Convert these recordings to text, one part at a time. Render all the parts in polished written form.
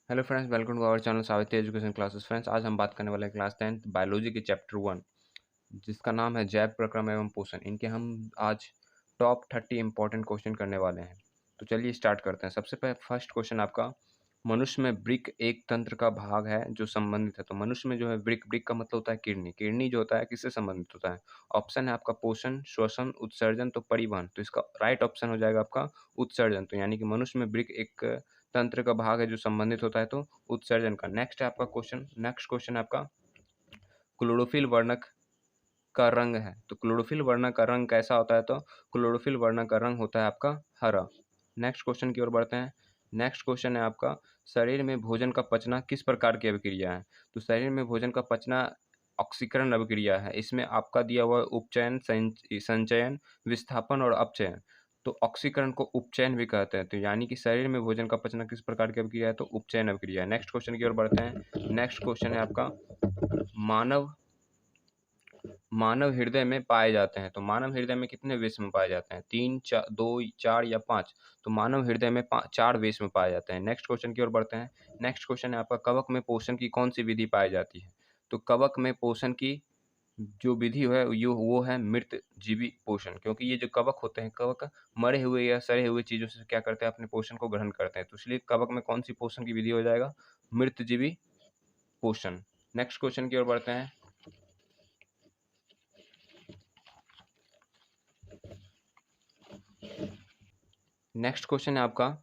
Hello friends, welcome to our channel Savitri education classes. Friends, आज हम बात करने वाले हैं क्लास 10th बायोलॉजी के चैप्टर 1, जिसका नाम है जैव प्रक्रम एवं पोषण। इनके हम आज टॉप 30 इंपॉर्टेंट क्वेश्चन करने वाले हैं। तो चलिए स्टार्ट करते हैं। सबसे पहले फर्स्ट क्वेश्चन आपका, मनुष्य में वृक्क एक तंत्र का भाग है जो संबंधित है। तो मनुष्य में जो है वृक्क, वृक्क का मतलब होता है किडनी। किडनी जो होता है किससे संबंधित होता है? ऑप्शन है आपका पोषण, श्वसन, उत्सर्जन, तो परिवहन। तो इसका राइट ऑप्शन हो जाएगा आपका उत्सर्जन। तो यानी कि मनुष्य में वृक्क एक तंत्र का भाग है जो संबंधित होता है तो उत्सर्जन का। नेक्स्ट है आपका क्वेश्चन, नेक्स्ट क्वेश्चन है आपका, क्लोरोफिल वर्णक का रंग है। तो क्लोरोफिल वर्णक का रंग कैसा होता है? तो क्लोरोफिल वर्णक का रंग होता है आपका हरा। नेक्स्ट क्वेश्चन की ओर बढ़ते हैं। नेक्स्ट क्वेश्चन है आपका, शरीर में भोजन का पचना किस प्रकार की अभिक्रिया है? तो शरीर में भोजन का पचना ऑक्सीकरण अभिक्रिया है। इसमें आपका दिया हुआ है उपचयन, संचयन, विस्थापन और अपचयन। तो ऑक्सीकरण को उपचयन भी कहते हैं। तो यानी कि शरीर में भोजन का पचना किस प्रकार की अभिक्रिया है? तो उपचयन अभिक्रिया है। नेक्स्ट क्वेश्चन की ओर बढ़ते हैं। नेक्स्ट क्वेश्चन है आपका, मानव मानव हृदय में पाए जाते हैं। तो मानव हृदय में कितने विश्व पाए जाते हैं? 3, 2, 4 या 5? तो मानव हृदय में 4 विश्व पाए जाते हैं। नेक्स्ट क्वेश्चन की ओर बढ़ते हैं। नेक्स्ट क्वेश्चन है आपका, कवक में पोषण की कौन सी विधि पाई जाती है? तो कवक में पोषण की जो विधि है वो है मृत जीवी पोषण। क्योंकि ये जो कवक होते हैं, कवक मरे हुए या सड़े हुए चीजों से क्या करते हैं? अपने पोषण को ग्रहण करते हैं। तो इसलिए कवक में कौन सी पोषण की विधि हो जाएगा? मृत जीवी पोषण। नेक्स्ट क्वेश्चन की ओर बढ़ते हैं। नेक्स्ट क्वेश्चन है आपका,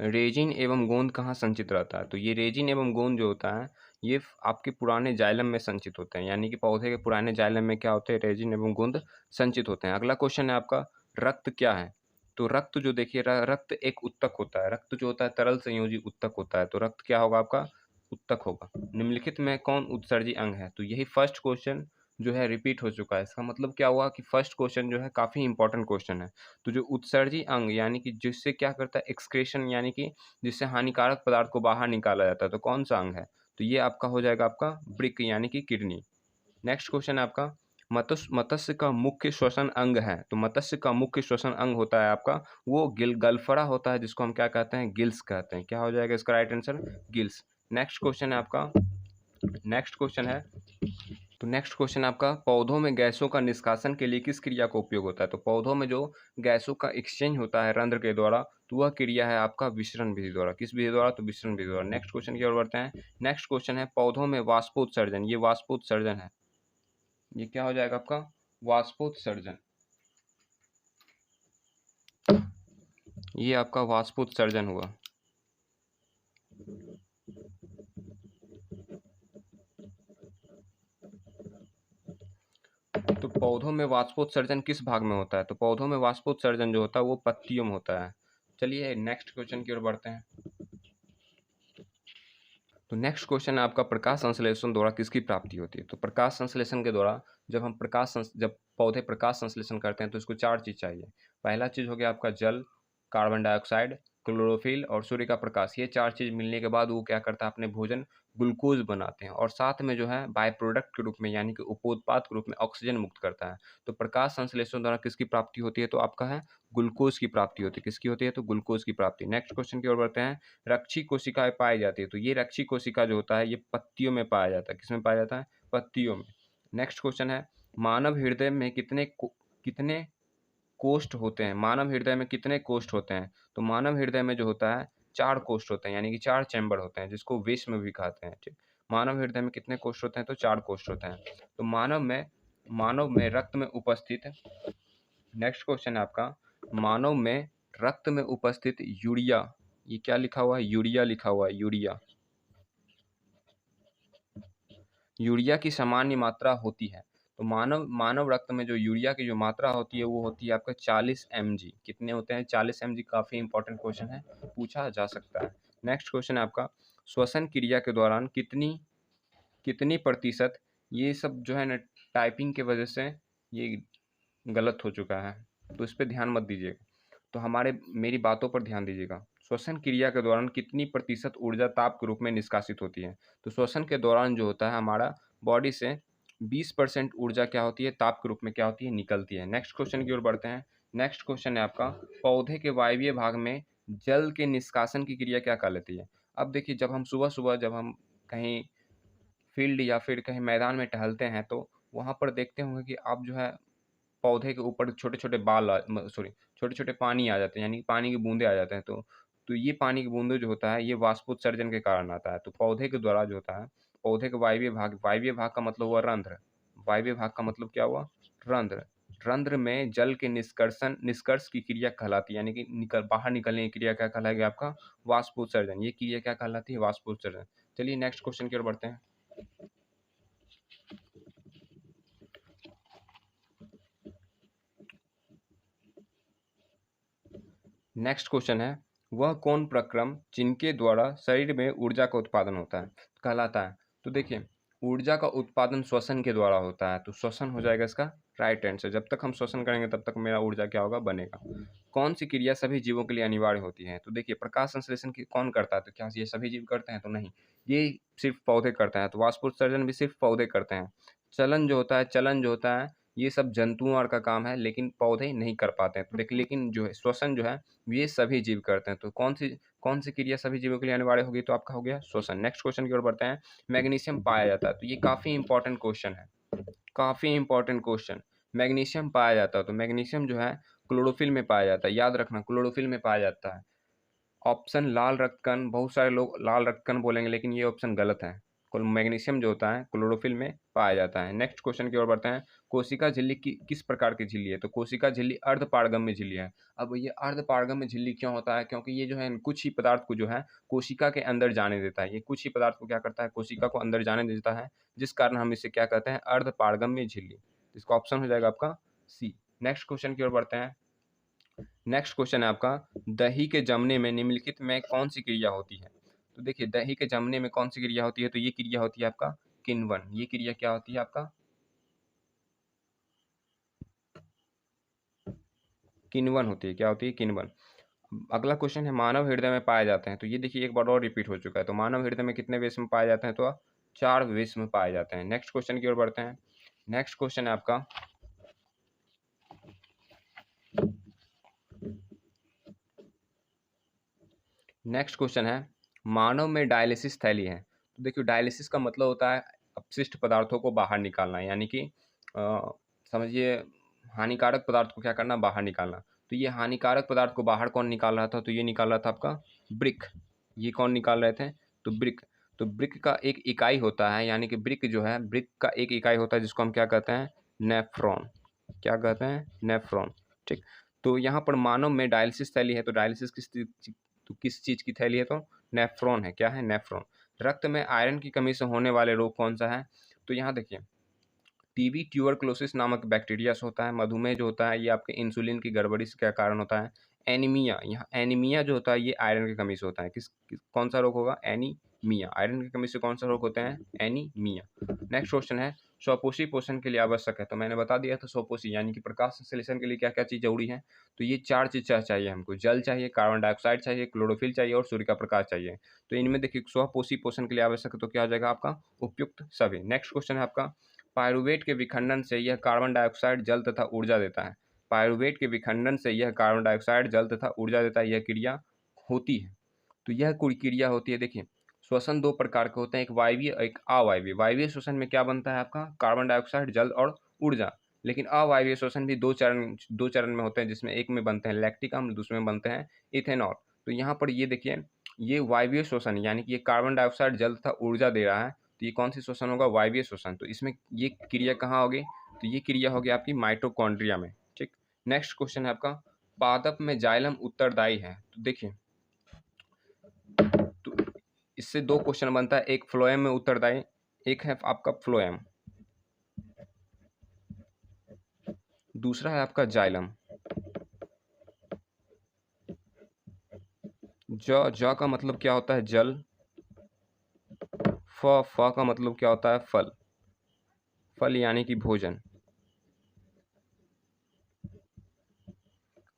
रेजिन एवं गोंद कहाँ संचित रहता है? तो ये रेजिन एवं गोंद जो होता है ये आपके पुराने जाइलम में संचित होते हैं। यानी कि पौधे के पुराने जाइलम में क्या होते हैं? रेजिन एवं गोंद संचित होते हैं। अगला क्वेश्चन है आपका, रक्त क्या है? तो रक्त जो देखिए, रक्त एक उत्तक होता है। रक्त जो होता है तरल संयोजी उत्तक होता है। तो रक्त क्या होगा आपका? उत्तक होगा। निम्नलिखित में कौन उत्सर्जी अंग है? तो यही फर्स्ट क्वेश्चन जो है रिपीट हो चुका है। इसका मतलब क्या हुआ कि फर्स्ट क्वेश्चन जो है काफ़ी इंपॉर्टेंट क्वेश्चन है। तो जो उत्सर्जी अंग यानी कि जिससे क्या करता है? एक्सक्रेशन, यानी कि जिससे हानिकारक पदार्थ को बाहर निकाला जाता है, तो कौन सा अंग है? तो ये आपका हो जाएगा आपका वृक्क यानी कि किडनी। नेक्स्ट क्वेश्चन है आपका, मत्स्य मत्स्य का मुख्य श्वसन अंग है। तो मत्स्य का मुख्य श्वसन अंग होता है आपका वो गलफड़ा होता है, जिसको हम क्या कहते हैं? गिल्स कहते हैं। क्या हो जाएगा इसका right answer? Gills. Next question है आपका, नेक्स्ट क्वेश्चन है, तो नेक्स्ट क्वेश्चन आपका, पौधों में गैसों का निष्कासन के लिए किस क्रिया का उपयोग होता है? तो पौधों में जो गैसों का एक्सचेंज होता है रंध्र के द्वारा, तो वह क्रिया है आपका विसरण विधि द्वारा। किस विधि द्वारा? तो विसरण विधि द्वारा। नेक्स्ट क्वेश्चन की ओर बढ़ते हैं। नेक्स्ट क्वेश्चन है, पौधों में वाष्पोत्सर्जन, ये वाष्पोत्सर्जन है, ये क्या हो जाएगा आपका? वाष्पोत्सर्जन। ये आपका वाष्पोत्सर्जन हुआ। तो पौधों में वाष्पोत्सर्जन किस भाग में होता है? तो पौधों में वाष्पोत्सर्जन जो होता है वो पत्तियों में होता है। चलिए नेक्स्ट क्वेश्चन की ओर बढ़ते हैं। तो नेक्स्ट क्वेश्चन है आपका, प्रकाश संश्लेषण द्वारा किसकी प्राप्ति होती है? तो प्रकाश संश्लेषण के द्वारा जब हम जब पौधे प्रकाश संश्लेषण करते हैं तो इसको 4 चीज़ चाहिए। पहला चीज़ हो गया आपका जल, कार्बन डाइऑक्साइड, क्लोरोफिल और सूर्य का प्रकाश। ये 4 चीज़ मिलने के बाद वो क्या करता है? अपने भोजन ग्लूकोज बनाते हैं और साथ में जो है बाय प्रोडक्ट के रूप में यानी कि उपोत्पाद के रूप में ऑक्सीजन मुक्त करता है। तो प्रकाश संश्लेषण द्वारा किसकी प्राप्ति होती है? तो आपका है ग्लूकोज की प्राप्ति होती है। किसकी होती है? तो ग्लूकोज की प्राप्ति। नेक्स्ट क्वेश्चन की ओर बढ़ते हैं। रक्षी कोशिकाएं पाई जाती है। तो ये रक्षी कोशिका जो होता है ये पत्तियों में पाया जाता है। किसमें पाया जाता है? पत्तियों में। नेक्स्ट क्वेश्चन है, मानव हृदय में कितने कोष्ठ होते हैं? मानव हृदय में कितने कोष्ठ होते हैं? तो मानव हृदय में जो होता है 4 कोष्ठ होते हैं, यानी कि 4 चैम्बर होते हैं, जिसको विश्व भी कहते हैं। ठीक, मानव हृदय में कितने कोष्ठ होते हैं? तो 4 कोष्ठ होते हैं। तो मानव में रक्त में उपस्थित, नेक्स्ट क्वेश्चन है आपका, मानव में रक्त में उपस्थित यूरिया, ये क्या लिखा हुआ है? यूरिया लिखा हुआ है, यूरिया। यूरिया की सामान्य मात्रा होती है। तो मानव रक्त में जो यूरिया की जो मात्रा होती है वो होती है आपका 40 mg। कितने होते हैं? 40 mg। काफ़ी इंपॉर्टेंट क्वेश्चन है, पूछा जा सकता है। नेक्स्ट क्वेश्चन है आपका, श्वसन क्रिया के दौरान कितनी कितनी प्रतिशत, ये सब जो है ना टाइपिंग के वजह से ये गलत हो चुका है, तो इस पर ध्यान मत दीजिएगा। तो मेरी बातों पर ध्यान दीजिएगा। श्वसन क्रिया के दौरान कितनी प्रतिशत ऊर्जा ताप के रूप में निष्कासित होती है? तो श्वसन के दौरान जो होता है हमारा बॉडी से 20% ऊर्जा क्या होती है? ताप के रूप में क्या होती है? निकलती है। नेक्स्ट क्वेश्चन की ओर बढ़ते हैं। नेक्स्ट क्वेश्चन है आपका, पौधे के वायवीय भाग में जल के निष्कासन की क्रिया क्या कहलाती है? अब देखिए जब हम सुबह-सुबह जब हम कहीं फील्ड या फिर कहीं मैदान में टहलते हैं तो वहाँ पर देखते होंगे कि आप जो है पौधे के ऊपर छोटे-छोटे बाल सॉरी छोटे-छोटे पानी आ जाते हैं, यानी पानी की बूँदें आ जाते हैं। तो ये पानी की बूँदें जो होता है ये वाष्पोत्सर्जन के कारण आता है। तो पौधे के द्वारा जो होता है, पौधे के वायवीय भाग का मतलब हुआ रंध्र। वायवीय भाग का मतलब क्या हुआ? रंध्र। रंध्र में जल के निष्कर्ष की क्रिया कहलाती है, यानी कि बाहर निकलने की क्रिया क्या कहलाएगी आपका? वाष्पोत्सर्जन। ये क्रिया क्या कहलाती है? वाष्पोत्सर्जन। चलिए नेक्स्ट क्वेश्चन की ओर बढ़ते हैं। नेक्स्ट क्वेश्चन है, वह कौन प्रक्रम जिनके द्वारा शरीर में ऊर्जा का उत्पादन होता है कहलाता है? तो देखिए ऊर्जा का उत्पादन श्वसन के द्वारा होता है, तो श्वसन हो जाएगा इसका राइट हैंड से। जब तक हम श्वसन करेंगे तब तक मेरा ऊर्जा क्या होगा? बनेगा। कौन सी क्रिया सभी जीवों के लिए अनिवार्य होती है? तो देखिए प्रकाश संश्लेषण की कौन करता है? तो क्या ये सभी जीव करते हैं? तो नहीं, ये सिर्फ पौधे करते हैं। तो वाष्पोत्सर्जन भी सिर्फ पौधे करते हैं। चलन जो होता है ये सब जंतुओं और का काम है, लेकिन पौधे नहीं कर पाते हैं। तो देखिए लेकिन जो है श्वसन जो है ये सभी जीव करते हैं। तो कौन सी क्रिया सभी जीवों के लिए अनिवार्य होगी? तो आपका हो गया श्वसन। नेक्स्ट क्वेश्चन की ओर बढ़ते हैं। मैग्नीशियम पाया जाता है, तो ये काफी इंपॉर्टेंट क्वेश्चन है, काफी इंपॉर्टेंट क्वेश्चन। मैग्नीशियम पाया जाता है, तो मैग्नीशियम जो है क्लोरोफिल में पाया जाता है। याद रखना क्लोरोफिल में पाया जाता है। ऑप्शन लाल रक्त कण, बहुत सारे लोग लाल रक्त कण बोलेंगे, लेकिन ये ऑप्शन गलत है। कुल मैग्नीशियम जो होता है क्लोरोफिल में पाया जाता है। नेक्स्ट क्वेश्चन की ओर बढ़ते हैं। कोशिका झिल्ली किस प्रकार की झिल्ली है? तो कोशिका झिल्ली अर्धपारगम्य झिल्ली है। अब ये अर्धपारगम्य झिल्ली क्यों होता है? क्योंकि ये जो है कुछ ही पदार्थ को जो है कोशिका के अंदर जाने देता है। ये कुछ ही पदार्थ को क्या करता है? कोशिका को अंदर जाने देता है, जिस कारण हम इसे क्या कहते हैं? अर्धपारगम्य झिल्ली। इसका ऑप्शन हो जाएगा आपका सी। नेक्स्ट क्वेश्चन की ओर बढ़ते हैं। नेक्स्ट क्वेश्चन है आपका, दही के जमने में निम्नलिखित में कौन सी क्रिया होती है? तो देखिए दही के जमने में कौन सी क्रिया होती है? तो ये क्रिया होती है आपका किण्वन। ये क्रिया क्या होती है आपका? किण्वन होती है। क्या होती है? किण्वन। अगला क्वेश्चन है, मानव हृदय में पाए जाते हैं। तो ये देखिए एक बार और रिपीट हो चुका है। तो मानव हृदय में कितने विश्व पाए जाते हैं? तो 4 विश्व पाए जाते हैं। नेक्स्ट क्वेश्चन की ओर बढ़ते हैं। नेक्स्ट क्वेश्चन है आपका, नेक्स्ट क्वेश्चन है, मानव में डायलिसिस थैली है। तो देखिए डायलिसिस का मतलब होता है अपशिष्ट पदार्थों को बाहर निकालना, यानी कि समझिए हानिकारक पदार्थ को क्या करना? बाहर निकालना। तो ये हानिकारक पदार्थ को बाहर कौन निकाल रहा था? तो ये निकाल रहा था आपका ब्रिक। ये कौन निकाल रहे थे? तो ब्रिक। तो ब्रिक का एक इकाई होता है, यानी कि ब्रिक जो है ब्रिक का एक इकाई होता है जिसको हम क्या कहते हैं? नेफ्रॉन। क्या कहते हैं? नेफ्रॉन। ठीक। तो यहाँ पर मानव में डायलिसिस थैली है, तो डायलिसिस किस चीज़ की थैली है? तो नेफ्रॉन है। क्या है? नेफ्रॉन। रक्त में आयरन की कमी से होने वाले रोग कौन सा है? तो यहाँ देखिए टीबी ट्यूबरक्लोसिस नामक बैक्टीरिया से होता है। मधुमेह जो होता है ये आपके इंसुलिन की गड़बड़ी से क्या कारण होता है? एनीमिया। यहाँ एनीमिया जो होता है ये आयरन की कमी से होता है। कौन सा रोग होगा? एनीमिया। आयरन की कमी से कौन सा रोग होते हैं? एनीमिया। नेक्स्ट क्वेश्चन है, स्वपोषी पोषण के लिए आवश्यक है। तो मैंने बता दिया था स्वपोषी यानी कि प्रकाश संश्लेषण के लिए क्या क्या चीज़ जरूरी है? तो ये 4 चीज़ चाहिए हमको। जल चाहिए, कार्बन डाइऑक्साइड चाहिए, क्लोरोफिल चाहिए और सूर्य का प्रकाश चाहिए। तो इनमें देखिए स्वपोषी पोषण के लिए आवश्यक है, तो क्या हो जाएगा आपका? उपयुक्त सभी। नेक्स्ट क्वेश्चन है आपका, पायरुवेट के विखंडन से यह कार्बन डाइऑक्साइड जल तथा ऊर्जा देता है। पायरुवेट के विखंडन से यह कार्बन डाइऑक्साइड जल तथा ऊर्जा देता है, यह क्रिया होती है। तो यह कोई क्रिया होती है। देखिए श्वसन 2 प्रकार के होते हैं, एक वायवीय एक अवायवीय। वायवीय श्वसन में क्या बनता है आपका? कार्बन डाइऑक्साइड जल और ऊर्जा। लेकिन अवायवीय श्वसन भी दो चरण में होते हैं, जिसमें एक में बनते हैं लैक्टिक अम्ल, दूसरे में बनते हैं इथेनॉल। तो यहाँ पर ये देखिए ये वायवीय श्वसन यानी कि ये कार्बन डाइऑक्साइड जल तथा ऊर्जा दे रहा है, तो ये कौन सी श्वसन होगा? वायवीय श्वसन। तो इसमें ये क्रिया कहाँ होगी? तो ये क्रिया होगी आपकी माइटोकॉन्ड्रिया में। ठीक। नेक्स्ट क्वेश्चन है आपका, पादप में जाइलम उत्तरदायी है। तो देखिए तो इससे 2 क्वेश्चन बनता है, एक फ्लोएम में उत्तरदायी, एक है आपका फ्लोएम, दूसरा है आपका जाइलम। ज का मतलब क्या होता है? जल। फ का मतलब क्या होता है? फल। फल यानी कि भोजन।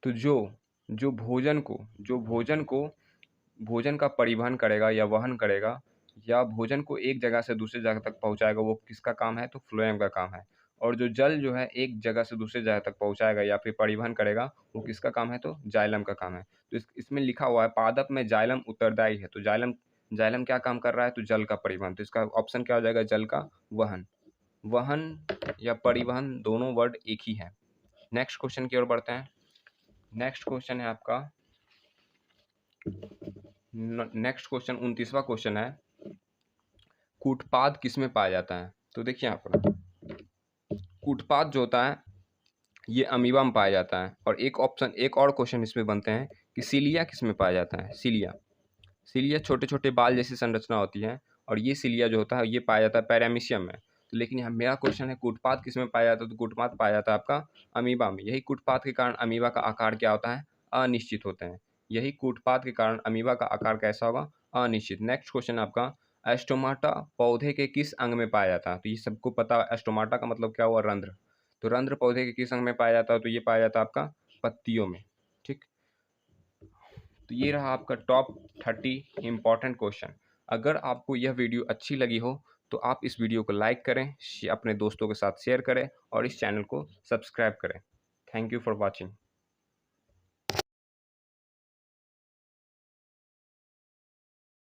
तो जो भोजन का परिवहन करेगा या वहन करेगा या भोजन को एक जगह से दूसरी जगह तक पहुंचाएगा, वो किसका काम है? तो फ्लोएम का काम है। और जो जल जो है एक जगह से दूसरी जगह तक पहुंचाएगा या फिर परिवहन करेगा, वो किसका काम है? तो जाइलम का काम है। तो इसमें लिखा हुआ है पादप में जाइलम उत्तरदायी है। तो जाइलम जाइलम क्या काम कर रहा है? तो जल का परिवहन। तो इसका ऑप्शन क्या हो जाएगा? जल का वहन। वहन या परिवहन दोनों वर्ड एक ही है। नेक्स्ट क्वेश्चन की ओर बढ़ते हैं। नेक्स्ट क्वेश्चन है आपका नेक्स्ट क्वेश्चन 29वां क्वेश्चन है, कूटपाद किसमें पाया जाता है? तो देखिए यहाँ पर कूटपाद जो होता है ये अमीबा में पाया जाता है। और एक और क्वेश्चन इसमें बनते हैं कि सीलिया किसमें पाया जाता है? सीलिया छोटे छोटे बाल जैसी संरचना होती है, और ये सीलिया जो होता है ये पाया जाता है पैरामीशियम में। तो लेकिन यहाँ मेरा क्वेश्चन है कूटपाद किसमें पाया जाता है? तो कूटपाद पाया जाता है आपका अमीबा में। यही कूटपाद के कारण अमीबा का आकार क्या होता है? अनिश्चित होते हैं। यही कूटपाद के कारण अमीबा का आकार कैसा होगा? अनिश्चित। नेक्स्ट क्वेश्चन आपका, एस्टोमाटा पौधे के किस अंग में पाया जाता है? तो ये सबको पता है एस्टोमाटा का मतलब क्या हुआ? रंध्र। तो रंध्र पौधे के किस अंग में पाया जाता है? तो ये पाया जाता है आपका पत्तियों में। ठीक, तो ये रहा आपका टॉप 30 इम्पॉर्टेंट क्वेश्चन। अगर आपको यह वीडियो अच्छी लगी हो तो आप इस वीडियो को लाइक करें, अपने दोस्तों के साथ शेयर करें और इस चैनल को सब्सक्राइब करें। Thank you for watching.